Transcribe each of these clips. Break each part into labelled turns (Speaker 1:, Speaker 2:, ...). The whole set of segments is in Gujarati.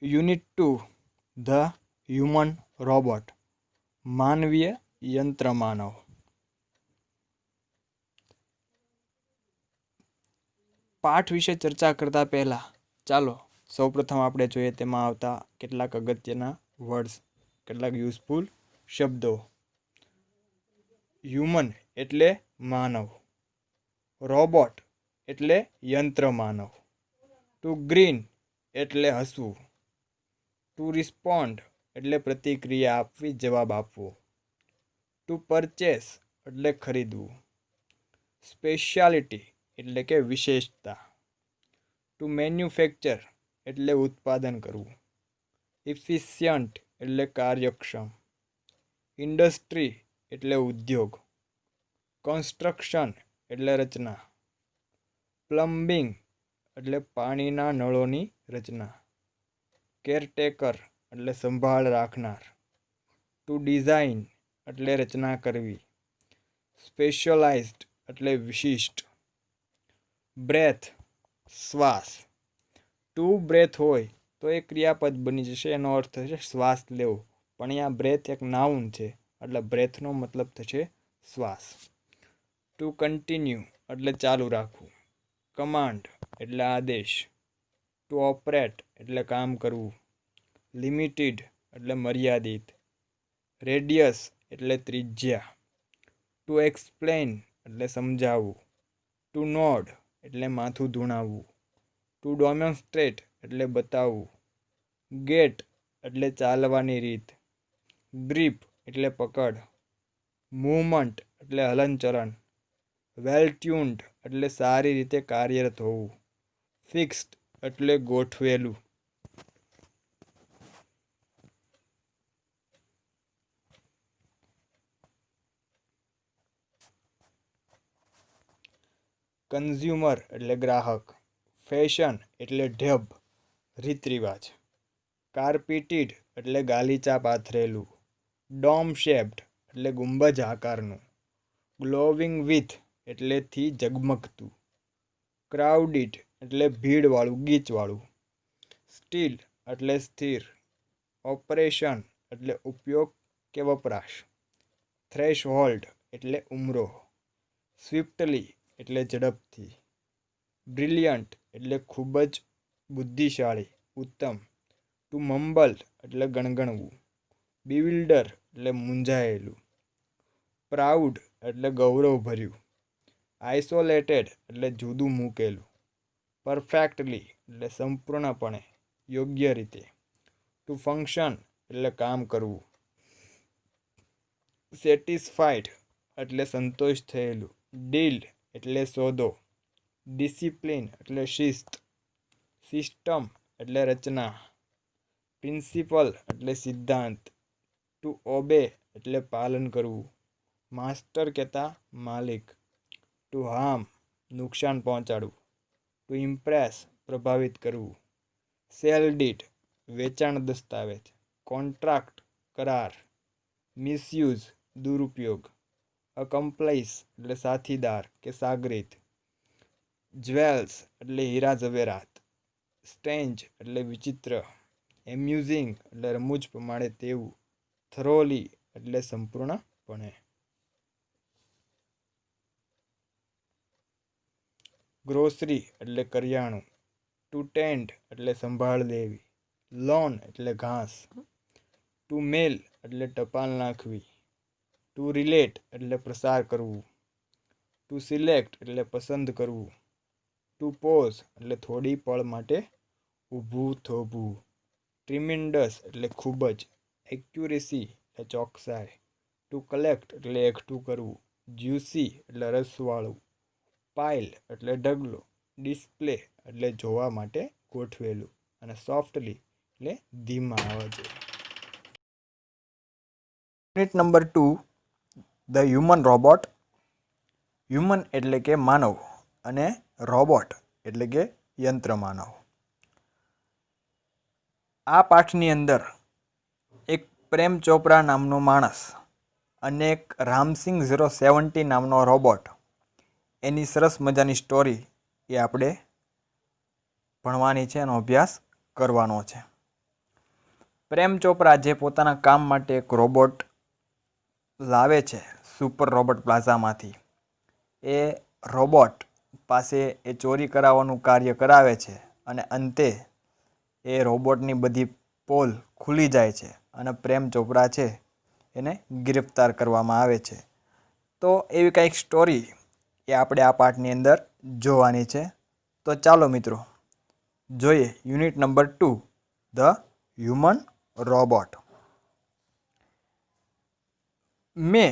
Speaker 1: યુનિટ 2 ધ હ્યુમન રોબોટ માનવીય યંત્ર માનવ. પાઠ વિશે ચર્ચા કરતા પહેલા ચાલો સૌપ્રથમ આપણે જોઈએ તેમાં આવતા કેટલાક અગત્યના વર્ડ્સ, કેટલાક યુઝફુલ શબ્દો. હ્યુમન એટલે માનવ, રોબોટ એટલે યંત્ર માનવ, ટુ ગ્રીન એટલે હસવું, ટુ રિસ્પોન્ડ એટલે પ્રતિક્રિયા આપવી, જવાબ આપવો, ટુ પરચેસ એટલે ખરીદવું, સ્પેશિયાલિટી એટલે કે વિશેષતા, ટુ મેન્યુફેક્ચર એટલે ઉત્પાદન કરવું, ઇફિશિયન્ટ એટલે કાર્યક્ષમ, ઇન્ડસ્ટ્રી એટલે ઉદ્યોગ, કન્સ્ટ્રક્શન એટલે રચના, પ્લમ્બિંગ એટલે પાણીના નળોની રચના, કેરટેકર એટલે સંભાળ રાખનાર, ટુ ડિઝાઇન એટલે રચના કરવી, સ્પેશિયલાઇઝ્ડ એટલે વિશિષ્ટ, બ્રેથ શ્વાસ. ટુ બ્રેથ હોય તો એ ક્રિયાપદ બની જશે, એનો અર્થ થશે શ્વાસ લેવો, પણ અહીંયા બ્રેથ એક નાઉન છે એટલે બ્રેથનો મતલબ થશે શ્વાસ. ટુ કન્ટિન્યુ એટલે ચાલુ રાખવું, કમાન્ડ એટલે આદેશ, ટુ ઓપરેટ એટલે કામ કરવું, લિમિટેડ એટલે મર્યાદિત, રેડિયસ એટલે ત્રિજ્યા, ટુ એક્સપ્લેન એટલે સમજાવવું, ટુ નોડ એટલે માથું ધૂણાવવું, ટુ ડેમોન્સ્ટ્રેટ એટલે બતાવવું, ગેટ એટલે ચાલવાની રીત, ગ્રીપ એટલે પકડ, મૂવમેન્ટ એટલે હલનચલન, વેલ ટ્યુન્ડ એટલે સારી રીતે કાર્યરત હોવું, ફિક્સ્ડ એટલે ગોઠવેલું. કન્ઝ્યુમર એટલે ગ્રાહક, ફેશન એટલે ઢબ, રીત રિવાજ, કાર્પેટેડ એટલે ગાલીચા પાથરેલું, ડોમ શેપ્ડ એટલે ગુંબજ આકારનું, ગ્લોવિંગ વિથ એટલે થી ઝગમગતું, ક્રાઉડિડ એટલે ભીડવાળું, ગીચવાળું, સ્ટીલ એટલે સ્થિર, ઓપરેશન એટલે ઉપયોગ કે વપરાશ, થ્રેશહોલ્ડ એટલે ઉમરો, સ્વિફ્ટલી એટલે ઝડપથી, બ્રિલિયન્ટ એટલે ખૂબ જ બુદ્ધિશાળી, ઉત્તમ, ટુ મમ્બલ એટલે ગણગણવું, બિવિલ્ડર એટલે મૂંઝાયેલું, પ્રાઉડ એટલે ગૌરવભર્યું, આઇસોલેટેડ એટલે જુદું મૂકેલું, પરફેક્ટલી એટલે સંપૂર્ણપણે, યોગ્ય રીતે, ટુ ફંક્શન એટલે કામ કરવું, સેટિસ્ફાઈડ એટલે સંતોષ થયેલું, ડીલ એટલે સોદો, ડિસિપ્લિન એટલે શિસ્ત, સિસ્ટમ એટલે રચના, પ્રિન્સિપલ એટલે સિદ્ધાંત, ટુ ઓબે એટલે પાલન કરવું, માસ્ટર કહેતા માલિક, ટુ હાર્મ નુકસાન પહોંચાડવું, ટુ ઇમ્પ્રેસ પ્રભાવિત કરવું, સેલ ડીડ વેચાણ દસ્તાવેજ, કોન્ટ્રાક્ટ કરાર, મિસયુઝ દુરુપયોગ, અકમ્પ્લાઇસ એટલે સાથીદાર કે સાગરીત, જ્વેલ્સ એટલે હીરા ઝવેરાત, સ્ટ્રેન્જ એટલે વિચિત્ર, એમ્યુઝિંગ એટલે રમૂજ પ્રમાણે તેવું, થરોલી એટલે સંપૂર્ણપણે. ગ્રોસરી એટલે કરિયાણું, ટુ ટેન્ડ એટલે સંભાળ લેવી, લોન એટલે ઘાસ, ટુ મેલ એટલે ટપાલ નાખવી, ટુ રિલેટ એટલે પ્રસાર કરવું, ટુ સિલેક્ટ એટલે પસંદ કરવું, ટુ પોઝ એટલે થોડી પળ માટે ઊભું થોભવું, ટ્રીમેન્ડસ એટલે ખૂબ જ, એક્યુરેસી એટલે ચોકસાઈ, ટુ કલેક્ટ એટલે એકઠું કરવું, જ્યુસી એટલે રસવાળું, પાઇલ એટલે ઢગલો, ડિસ્પ્લે એટલે જોવા માટે ગોઠવેલું, અને સોફ્ટલી એટલે ધીમા અવાજે. Unit number 2 the human robot. Human એટલે કે માનવ અને રોબોટ એટલે કે યંત્ર માનવ. આ પાઠની અંદર એક પ્રેમ ચોપરા નામનો માણસ અને એક રામસિંગ 070 નામનો રોબોટ, એની સરસ મજાની સ્ટોરી એ આપણે ભણવાની છે, એનો અભ્યાસ કરવાનો છે. પ્રેમ ચોપરા જે પોતાના કામ માટે એક રોબોટ લાવે છે સુપર રોબોટ પ્લાઝામાંથી, એ રોબોટ પાસે એ ચોરી કરાવવાનું કાર્ય કરાવે છે અને અંતે એ રોબોટની બધી પોલ ખુલી જાય છે અને પ્રેમ ચોપરા છે એને ગિરફ્તાર કરવામાં આવે છે. તો એવી કંઈક સ્ટોરી એ આપણે આ પાઠની અંદર જોવાની છે. તો ચાલો મિત્રો જોઈએ unit number 2, the human robot. May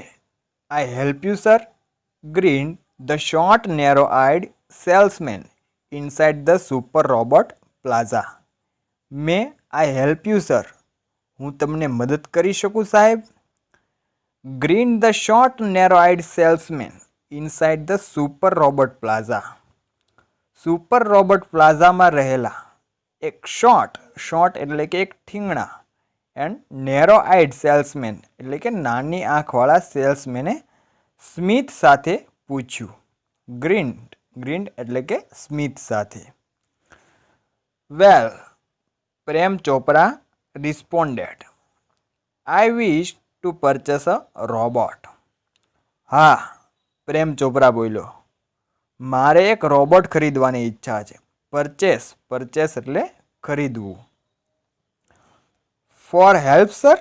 Speaker 1: I help you sir? grinned the short narrow-eyed salesman inside the super robot plaza. May I help you sir? હું તમને મદદ કરી શકું સાહેબ? grinned the short narrow-eyed salesman inside the super robot plaza. Super robot પ્લાઝામાં રહેલા એક શોર્ટ એટલે કે એક ઠીંગણા એન્ડ નેરો આઈડ સેલ્સમેન એટલે કે નાની આંખવાળા સેલ્સમેને સ્મિથ સાથે પૂછ્યું. ગ્રીન્ડ એટલે કે સ્મિથ સાથે. Well, Prem Chopra responded, I wish to purchase a robot. હા, પ્રેમ ચોપરા બોલ્યો, મારે એક રોબોટ ખરીદવાની ઈચ્છા છે. પરચેસ એટલે ખરીદવું. For help sir?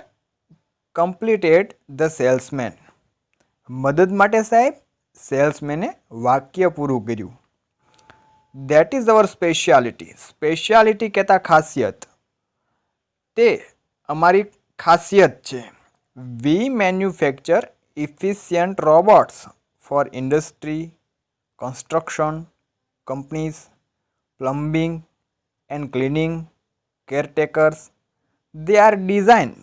Speaker 1: Completed the salesman. મદદ માટે સાહેબ? સેલ્સમેને વાક્ય પૂરું કર્યું. That is our speciality. Speciality કહેતા ખાસિયત. તે અમારી ખાસિયત છે. We manufacture efficient robots for industry, construction, companies, plumbing and cleaning, caretakers. They are designed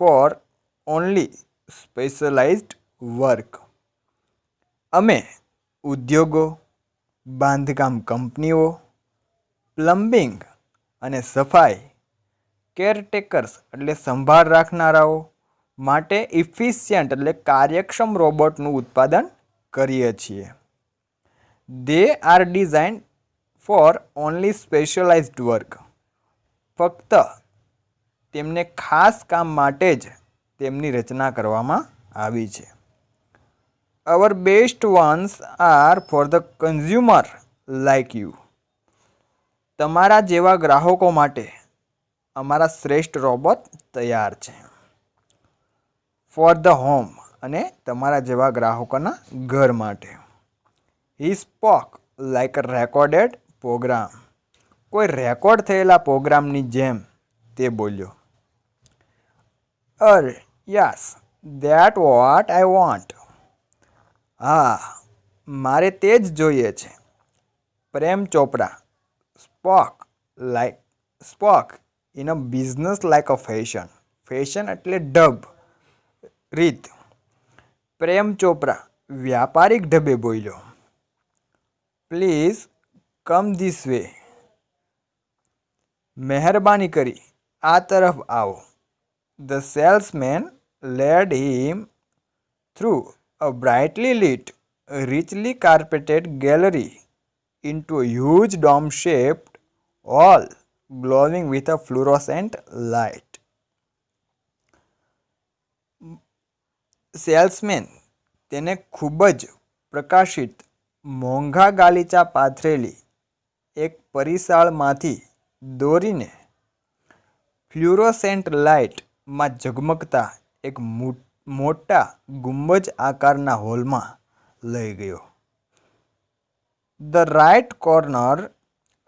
Speaker 1: for only specialized work. અમે ઉદ્યોગો, બાંધકામ કંપનીઓ, પ્લમ્બિંગ અને સફાઈ, કેરટેકર્સ એટલે સંભાળ રાખનારાઓ માટે ઇફિશિયન્ટ એટલે કાર્યક્ષમ રોબોટનું ઉત્પાદન કરીએ છીએ. They are designed for only specialized work. ફક્ત તેમને ખાસ કામ માટે જ તેમની રચના કરવામાં આવી છે. Our best ones are for the consumer like you. તમારા જેવા ગ્રાહકો માટે અમારા શ્રેષ્ઠ રોબોટ તૈયાર છે. ફોર ધ હોમ અને તમારા જેવા ગ્રાહકોના ઘર માટે. He spoke like a recorded program. કોઈ રેકોર્ડ થયેલા પ્રોગ્રામની જેમ તે બોલ્યો. Yes, that what I want. હા, મારે તે જ જોઈએ છે. Prem Chopra spoke in a business like a fashion. Fashion એટલે ઢબ, રીત. પ્રેમ ચોપરા વ્યાપારિક ઢબે બોલ્યો. Please come this way. મહેરબાની કરી આ તરફ આવો. The salesman led him through a brightly lit, richly carpeted gallery into a huge dome-shaped hall glowing with a fluorescent light. Salesman તેને ખૂબ જ પ્રકાશિત મોંઘા ગાલીચા પાથરેલી એક પરિસાળમાંથી દોરીને ફ્લ્યુરોસેન્ટ લાઇટમાં ઝગમગતા એક મોટા ગુંબજ આકારના હોલમાં લઈ ગયો. The right corner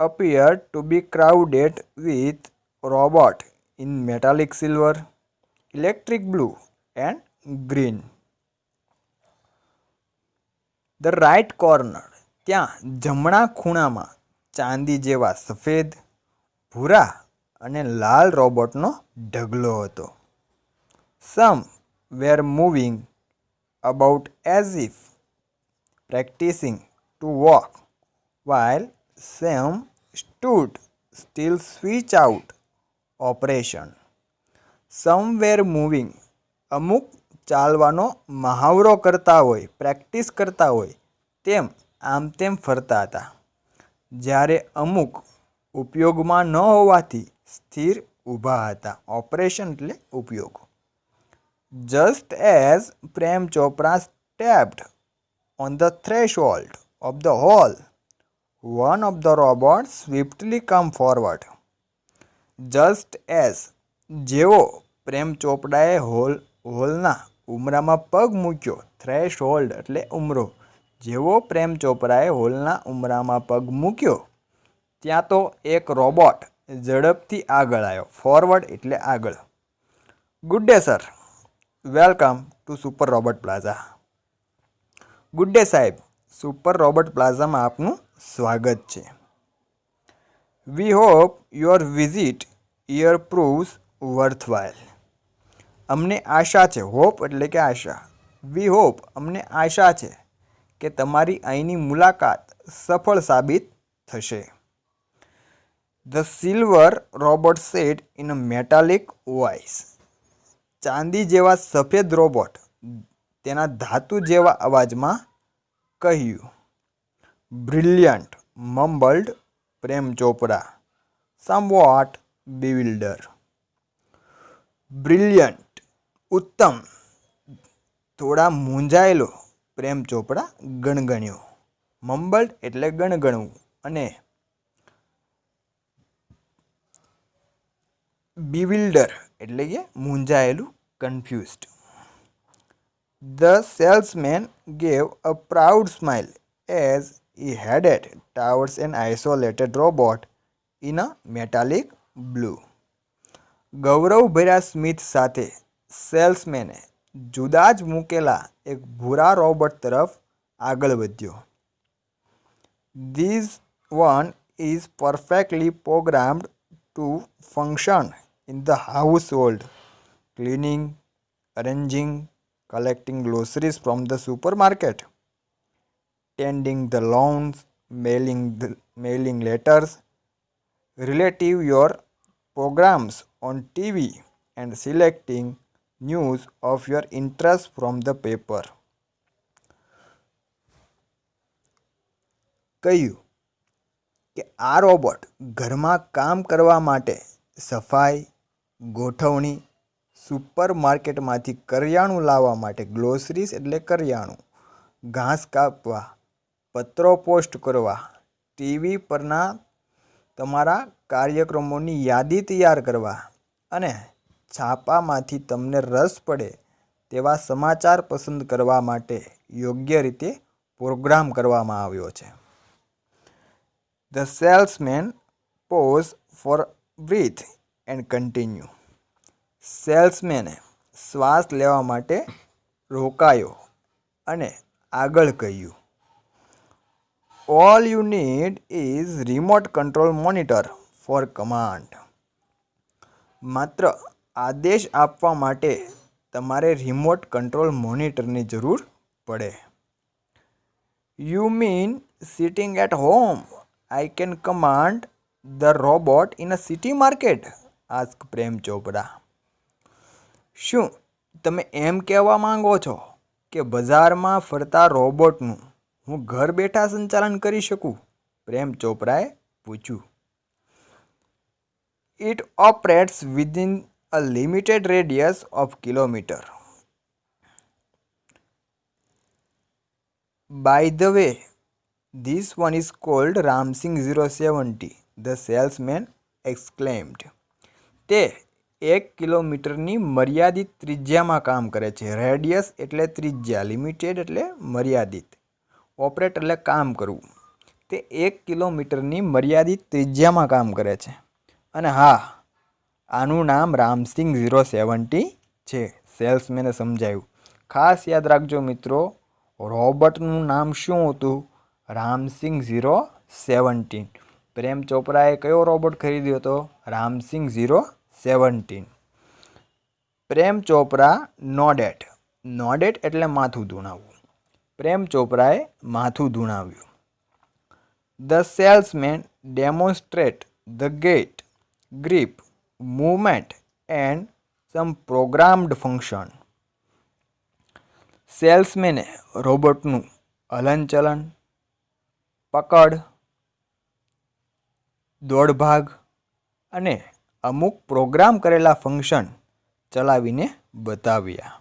Speaker 1: appeared to be crowded with robots in metallic silver, electric blue and green. The right corner ત્યાં જમણા ખૂણામાં ચાંદી જેવા સફેદ, ભૂરા અને લાલ રોબોટનો ઢગલો હતો. સમ વેર moving about as if practicing to walk, while some stood still switch out operation. Some were moving. અમુક ચાલવાનો મહાવરો કરતા હોય, પ્રેક્ટિસ કરતા હોય તેમ આમ તેમ ફરતા હતા. જ્યારે અમુક ઉપયોગમાં ન હોવાથી સ્થિર ઊભા હતા. ઓપરેશન એટલે ઉપયોગ. Just as Prem Chopra stepped on the threshold of the hall, one of the robots swiftly come forward. Just as જેવો પ્રેમ ચોપડાએ હોલના ઉમરામાં પગ મૂક્યો. થ્રેશહોલ્ડ એટલે ઉમરો. જેવો પ્રેમ ચોપરાએ હોલના ઉમરામાં પગ મૂક્યો ત્યાં તો એક રોબોટ ઝડપથી આગળ આવ્યો. ફોરવર્ડ એટલે આગળ. Good day sir, welcome to super robot plaza. Good day સાહેબ, સુપર રોબોટ પ્લાઝામાં આપનું સ્વાગત છે. We hope your visit here proves worthwhile. અમને આશા છે. હોપ એટલે કે આશા. વી હોપ અમને આશા છે કે તમારી અહીંની મુલાકાત સફળ સાબિત થશે. The silver robot sad in a metallic voice. ચાંદી જેવા સફેદ રોબોટ તેના ધાતુ જેવા અવાજમાં કહ્યું. Brilliant મમ્બલ્ડ Prem Chopra, somewhat bewildered. Brilliant ઉત્તમ થોડા મૂંઝાયેલો પ્રેમ ચોપડા ગણગણ્યો. મમ્બલ્ડ એટલે ગણગણવું અને bewildered એટલે કે મૂંઝાયેલું, confused. The salesman gave a proud smile as he headed towards an isolated robot in a metallic blue. ગૌરવભર્યા સ્મિત સાથે સેલ્સમેને જુદા જ મૂકેલા એક ભૂરા રોબોટ તરફ આગળ વધ્યો. This one is perfectly programmed to function in the household, cleaning, arranging, collecting groceries from the supermarket, tending the lawns, mailing letters, relative your programs on TV, and selecting news of your interest from the paper. કહ્યું કે આ રોબોટ ઘરમાં કામ કરવા માટે સફાઈ, ગોઠવણી, સુપર માર્કેટમાંથી કરિયાણું લાવવા માટે, ગ્લોસરીઝ એટલે કરિયાણું, ઘાસ કાપવા, પત્રો પોસ્ટ કરવા, ટીવી પરના તમારા કાર્યક્રમોની યાદી તૈયાર કરવા અને છાપામાંથી તમને રસ પડે તેવા સમાચાર પસંદ કરવા માટે યોગ્ય રીતે પ્રોગ્રામ કરવામાં આવ્યો છે. The salesman paused for breath and continue. સેલ્સમેને શ્વાસ લેવા માટે રોકાયો અને આગળ કહ્યું. All you need is remote control monitor for command. માત્ર આદેશ આપવા માટે તમારે રિમોટ કંટ્રોલ મોનિટરની જરૂર પડે. You mean sitting at home I can command the robot in a city market? asked Prem Chopra. શું તમે એમ કહેવા માંગો છો કે બજારમાં ફરતા રોબોટનું હું ઘર બેઠા સંચાલન કરી શકું? પ્રેમ ચોપરાએ પૂછ્યું. It operates within a limited radius of kilometer. By the way, this one is called Ramsing 070, the salesman exclaimed. તે 1 કિલોમીટરની મર્યાદિત ત્રિજ્યામાં કામ કરે છે. રેડિયસ એટલે ત્રિજ્યા, લિમિટેડ એટલે મર્યાદિત, ઓપરેટ એટલે કામ કરવું. તે 1 કિલોમીટરની મર્યાદિત ત્રિજ્યામાં કામ કરે છે. અને હા, આનું નામ રામસિંગ 070 છે, સેલ્સમેને સમજાવ્યું. ખાસ યાદ રાખજો મિત્રો, રોબોટનું નામ શું હતું? રામસિંગ 017. પ્રેમ ચોપરાએ કયો રોબોટ ખરીદ્યો હતો? રામસિંગ 017. પ્રેમ ચોપરા નોડેડ. નોડેડ એટલે માથું ધૂણાવવું. પ્રેમ ચોપરાએ માથું ધૂણાવ્યું. The salesman demonstrate the gait, grip, movement and some programmed function. સેલ્સમેને રોબોટનું હલનચલન, પકડ, દોડભાગ અને અમુક પ્રોગ્રામ કરેલા ફંક્શન ચલાવીને બતાવ્યા.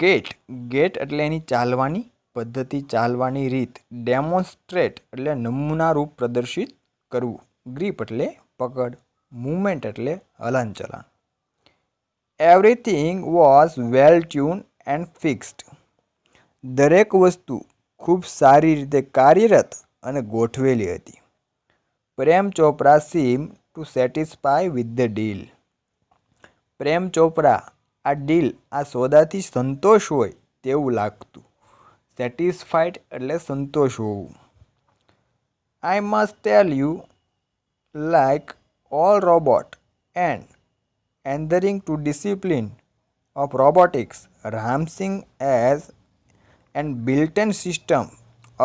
Speaker 1: ગેટ એટલે એની ચાલવાની પદ્ધતિ, ચાલવાની રીત. ડેમોન્સ્ટ્રેટ એટલે નમૂનારૂપ પ્રદર્શિત કરવું. ગ્રીપ એટલે પકડ. મૂવમેન્ટ એટલે હલનચલન. Everything was well tune and fixed. દરેક વસ્તુ ખૂબ સારી રીતે કાર્યરત અને ગોઠવેલી હતી. Prem Chopra seem to satisfy with the deal. Prem Chopra આ સોદાથી સંતોષ હોય તેવું લાગતું. સેટિસ્ફાઈડ એટલે સંતોષ હોવું. I must tell you, like all robot and adhering to discipline of robotics, Ramsing has an built-in system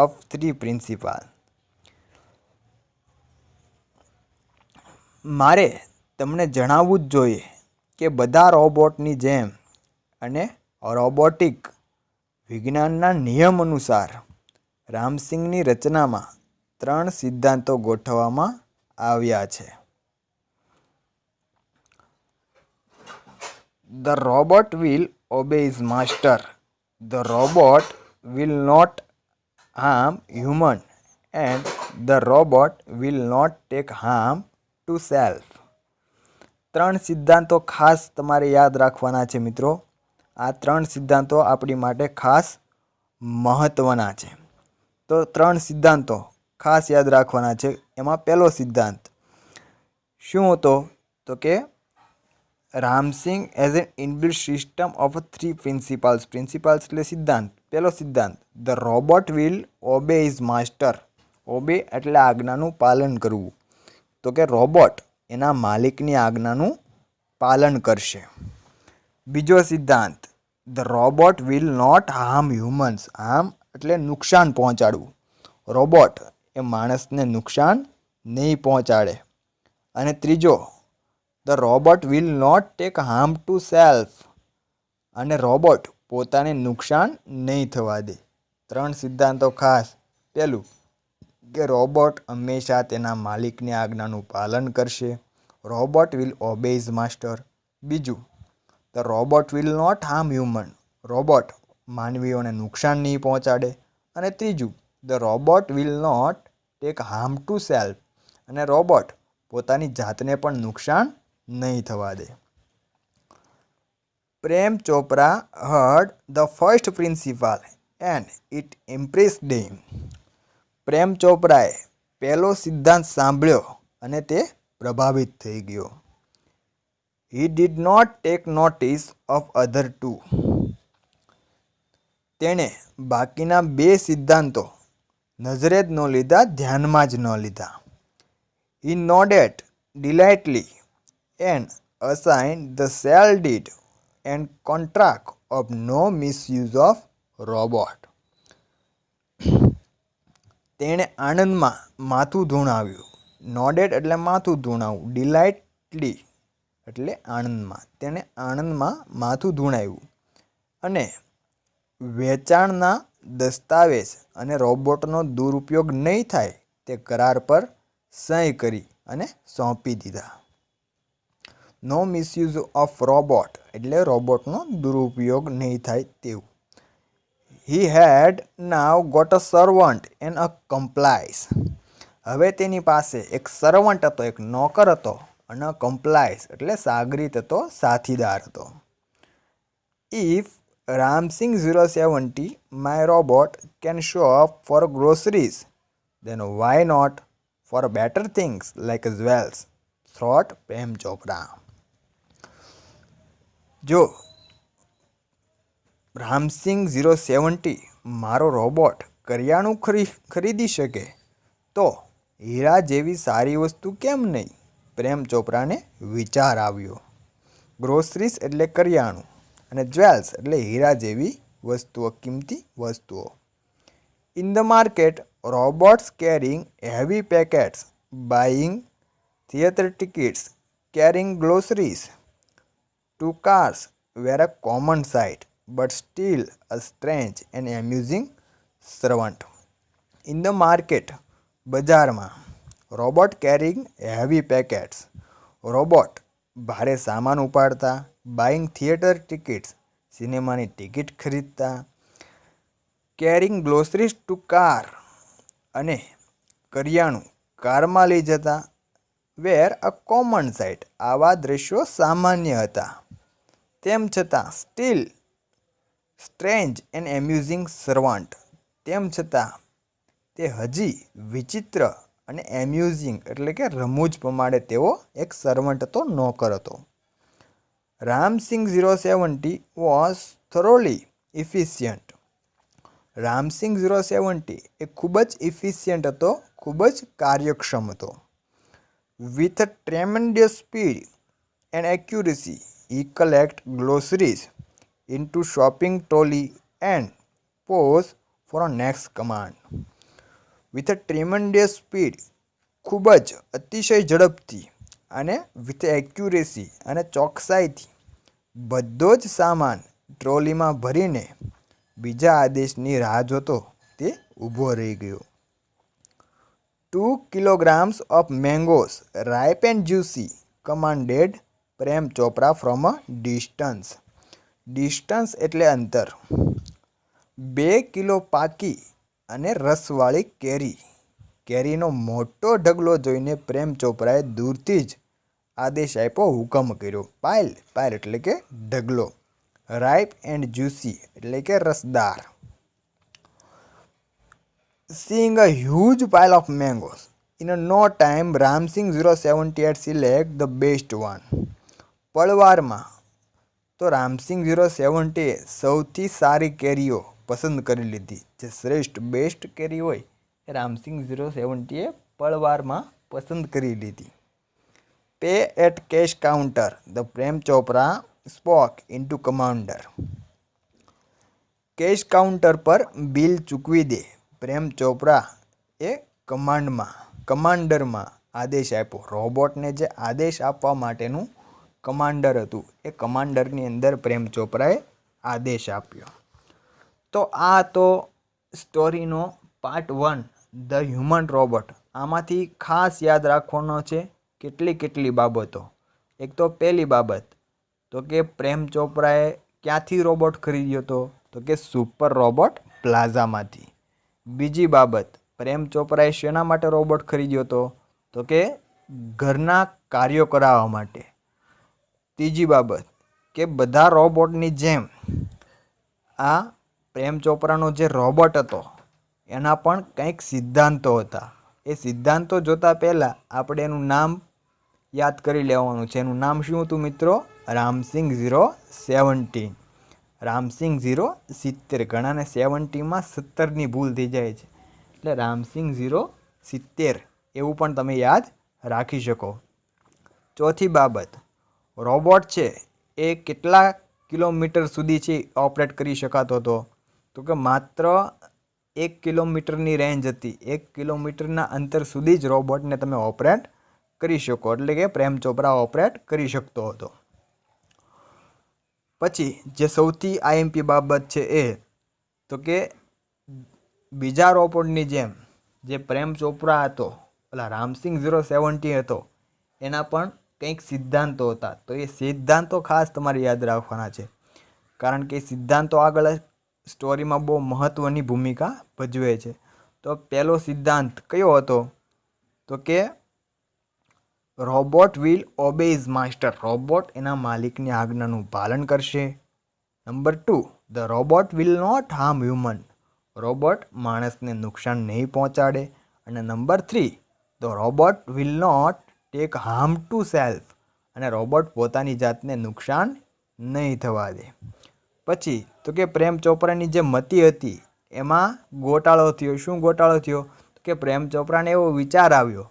Speaker 1: of 3 principles. મારે તમને જણાવવું જ જોઈએ કે બધા રોબોટની જેમ અને રોબોટિક વિજ્ઞાનના નિયમ અનુસાર રામસિંગની રચનામાં 3 સિદ્ધાંતો ગોઠવવામાં આવ્યા છે. The robot will obey his master. The robot will not harm human, and the robot will not take harm to self. 3 સિદ્ધાંતો ખાસ તમારે યાદ રાખવાના છે મિત્રો. આ 3 સિદ્ધાંતો આપણી માટે ખાસ મહત્વના છે. તો 3 સિદ્ધાંતો ખાસ યાદ રાખવાના છે. એમાં પહેલો સિદ્ધાંત શું હતો? તો કે Ram Singh as an inbuilt system of 3 principles. Principles એટલે સિદ્ધાંત. પહેલો સિદ્ધાંત, the robot will obey his master. Obey એટલે આજ્ઞાનું પાલન કરવું. તો કે રોબોટ એના માલિકની આજ્ઞાનું પાલન કરશે. બીજો સિદ્ધાંત, the robot will not harm humans. Harm એટલે નુકસાન પહોંચાડવું. રોબોટ એ માણસને નુકસાન નહીં પહોંચાડે. અને ત્રીજો, the robot will not take harm to self. અને રોબોટ પોતાને નુકસાન નહીં થવા દે. 3 સિદ્ધાંતો ખાસ. પહેલું કે રોબોટ હંમેશા તેના માલિકની આજ્ઞાનું પાલન કરશે. Robot will obey his master. બીજું, the robot will not harm human. Robot માનવીઓને નુકસાન નહીં પહોંચાડે. અને ત્રીજું, the robot will not take harm to self. અને રોબોટ પોતાની જાતને પણ નુકસાન નહીં થવા દે. Prem Chopra heard the first principle and it impressed him. પ્રેમ ચોપરાએ પહેલો સિદ્ધાંત સાંભળ્યો અને તે પ્રભાવિત થઈ ગયો. He did not take notice of other two. તેણે બાકીના 2 સિદ્ધાંતો નજરે જ ન લીધા, ધ્યાનમાં જ ન લીધા. He nodded delightedly and assigned the shall deed and contract of no misuse of robot. તેણે આનંદમાં માથું ધૂણાવ્યું. નોડેડ એટલે માથું ધૂણાવવું. ડિલાઇટલી એટલે આનંદમાં. તેણે આનંદમાં માથું ધૂણાવ્યું અને વેચાણના દસ્તાવેજ અને રોબોટનો દુરુપયોગ નહીં થાય તે કરાર પર સહી કરી અને સોંપી દીધા. નો મિસયુઝ ઓફ રોબોટ એટલે રોબોટનો દુરુપયોગ નહીં થાય તેવું. He had now got a servant and a compliance. હવે તેની પાસે એક સર્વન્ટ હતો, એક નોકર હતો, અને કમ્પ્લાયસ એટલે સાગરીત હતો, સાથીદાર હતો. If Ramsing 070 my robot can show up for groceries, then why not for better things like jewels, thought Prem Chopra. જો રામસિંગ 070 મારો રોબોટ કરિયાણું ખરીદી શકે તો હીરા જેવી સારી વસ્તુ કેમ નહીં? પ્રેમ ચોપરાને વિચાર આવ્યો. ગ્રોસરીસ એટલે કરિયાણું અને જ્વેલ્સ એટલે હીરા જેવી વસ્તુઓ, કિંમતી વસ્તુઓ. In the market robots carrying heavy packets, buying theatre tickets, carrying groceries to cars were a common sight, but still a strange and amusing servant. In the market, બજારમાં robot carrying heavy packets, robot ભારે સામાન ઉપાડતા. બાઇંગ થિયેટર ટિકિટ્સ, સિનેમાની ટિકિટ ખરીદતા. કેરિંગ ગ્લોસરીઝ ટુ કાર, અને કરિયાણું કારમાં લઈ જતા. વેર અ કોમન સાઇટ, આવા દ્રશ્યો સામાન્ય હતા. તેમ છતાં સ્ટીલ સ્ટ્રેન્જ એન્ડ એમ્યુઝિંગ સર્વન્ટ, તેમ છતાં તે હજી વિચિત્ર અને એમ્યુઝિંગ એટલે કે રમૂજ પ્રમાણે તેઓ એક સર્વન્ટ હતો, નોકર હતો. Ramsingh 070 was thoroughly efficient. Ramsingh 070 એ ખૂબ જ ઇફિશિયન્ટ હતો, ખૂબ જ કાર્યક્ષમ હતો. With a tremendous speed and accuracy he collect groceries into shopping trolley and pause for a next command. With a tremendous speed, ખૂબ જ અતિશય ઝડપથી, અને વિથ એક્યુરેસી અને ચોકસાઈથી બધો જ સામાન ટ્રોલીમાં ભરીને બીજા આદેશની રાહ જોતો તે ઊભો રહી ગયો. 2 kilograms of mangoes ripe and juicy commanded Prem Chopra from a distance. Distance એટલે અંતર. 2 કિલો પાકી અને રસવાળી કેરી. કેરીનો મોટો ઢગલો જોઈને પ્રેમ ચોપરાએ દૂરથી જ આદેશ આપ્યો, હુકમ કર્યો. પાઇલ, પાઇલ એટલે કે ઢગલો. રાઇપ એન્ડ જ્યુસી એટલે કે રસદાર. Seeing a huge pile of mangoes, in no time Ramsing 070 had select the best one. પળવારમાં તો રામસિંગ 070 સૌથી સારી કેરીઓ પસંદ કરી લીધી. જે શ્રેષ્ઠ બેસ્ટ કેરી હોય એ રામસિંગ 070 પળવારમાં પસંદ કરી લીધી. Pay at cash counter, the Prem Chopra spoke into commander. Cash counter પર બિલ ચૂકવી દે. પ્રેમ ચોપરા એ કમાન્ડરમાં આદેશ આપ્યો. રોબોટને જે આદેશ આપવા માટેનું કમાન્ડર હતું એ કમાન્ડરની અંદર પ્રેમ ચોપરાએ આદેશ આપ્યો. તો આ તો સ્ટોરીનો પાર્ટ 1 ધ હ્યુમન રોબોટ. આમાંથી ખાસ યાદ રાખવાનો છે કેટલી બાબતો. એક તો પહેલી બાબત તો કે પ્રેમ ચોપરાએ ક્યાંથી રોબોટ ખરીદ્યો હતો, તો કે સુપર રોબોટ પ્લાઝામાંથી. બીજી બાબત, પ્રેમ ચોપરાએ શેના માટે રોબોટ ખરીદ્યો હતો, તો કે ઘરના કાર્યો કરાવવા માટે. ત્રીજી બાબત કે બધા રોબોટની જેમ આ પ્રેમ ચોપરાનો જે રોબોટ હતો એના પણ કંઈક સિદ્ધાંતો હતા. એ સિદ્ધાંતો જોતા પહેલાં આપણે એનું નામ યાદ કરી લેવાનું છે. એનું નામ શું હતું મિત્રો? રામસિંગ 070. રામસિંગ 070. ઘણાને 70માં 17ની ભૂલ થઈ જાય છે, એટલે રામસિંગ 070 એવું પણ તમે યાદ રાખી શકો. ચોથી બાબત, રોબોટ છે એ કેટલા કિલોમીટર સુધી છે ઓપરેટ કરી શકાતો હતો, તો કે માત્ર 1 કિલોમીટરની રેન્જ હતી. 1 કિલોમીટરના અંતર સુધી જ રોબોટને તમે ઓપરેટ કરી શકો, એટલે કે પ્રેમ ચોપરા ઓપરેટ કરી શકતો હતો. પછી જે સૌથી આઈએમપી બાબત છે એ તો કે બીજા રોબોટની જેમ જે પ્રેમ ચોપરા હતો, પેલા રામસિંગ 070 હતો, એના પણ કંઈક સિદ્ધાંતો હતા. તો એ સિદ્ધાંતો ખાસ તમારે યાદ રાખવાના છે, કારણ કે સિદ્ધાંતો આગળ સ્ટોરીમાં બહુ મહત્ત્વની ભૂમિકા ભજવે છે. તો પહેલો સિદ્ધાંત કયો હતો, તો કે robot will obey his master. Robot એના માલિકની આજ્ઞાનું પાલન કરશે. Number 2, the robot will not harm human. Robot માણસને નુકસાન નહીં પહોંચાડે. અને number 3, the robot will not take harm to self. અને રોબોટ પોતાની જાતને નુકસાન નહીં થવા દે. પછી તો કે પ્રેમ ચોપરાની જે મતિ હતી એમાં ગોટાળો થયો. શું ગોટાળો થયો? તો કે પ્રેમ ચોપરાને એવો વિચાર આવ્યો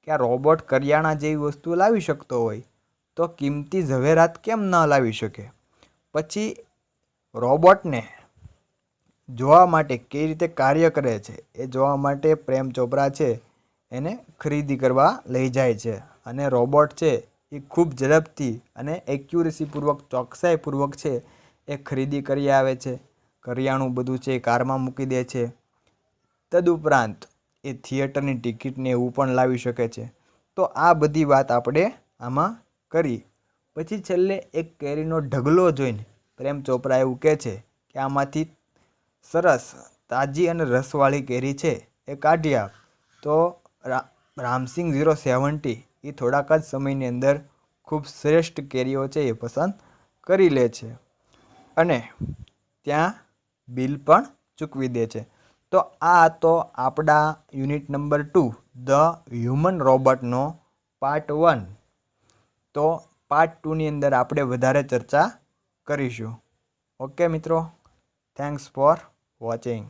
Speaker 1: કે આ રોબોટ કરિયાણા જેવી વસ્તુ લાવી શકતો હોય તો કિંમતી ઝવેરાત કેમ ન લાવી શકે. પછી રોબોટને જોવા માટે કઈ રીતે કાર્ય કરે છે એ જોવા માટે પ્રેમ ચોપરા છે એને ખરીદી કરવા લઈ જાય છે. અને રોબોટ છે એ ખૂબ ઝડપથી અને એક્યુરેસીપૂર્વક, ચોકસાઈપૂર્વક છે એ ખરીદી કરી આવે છે. કરિયાણું બધું છે એ કારમાં મૂકી દે છે. તદુપરાંત એ એ થિયેટરની ટિકિટને એવું પણ લાવી શકે છે. તો આ બધી વાત આપણે આમાં કરી. પછી છેલ્લે એક કેરીનો ઢગલો જોઈને પ્રેમ ચોપરા એવું કહે છે કે આમાંથી સરસ તાજી અને રસવાળી કેરી છે એ કાઢી આપ. તો રામસિંગ 070 એ થોડાક જ સમયની અંદર ખૂબ શ્રેષ્ઠ કેરીઓ છે એ પસંદ કરી લે છે અને ત્યાં બિલ પણ ચૂકવી દે છે. તો આ તો આપણા યુનિટ નંબર 2 ધ હ્યુમન રોબોટનો પાર્ટ 1. તો પાર્ટ 2ની અંદર આપણે વધારે ચર્ચા કરીશું. ઓકે મિત્રો, થેન્ક્સ ફોર વોચિંગ.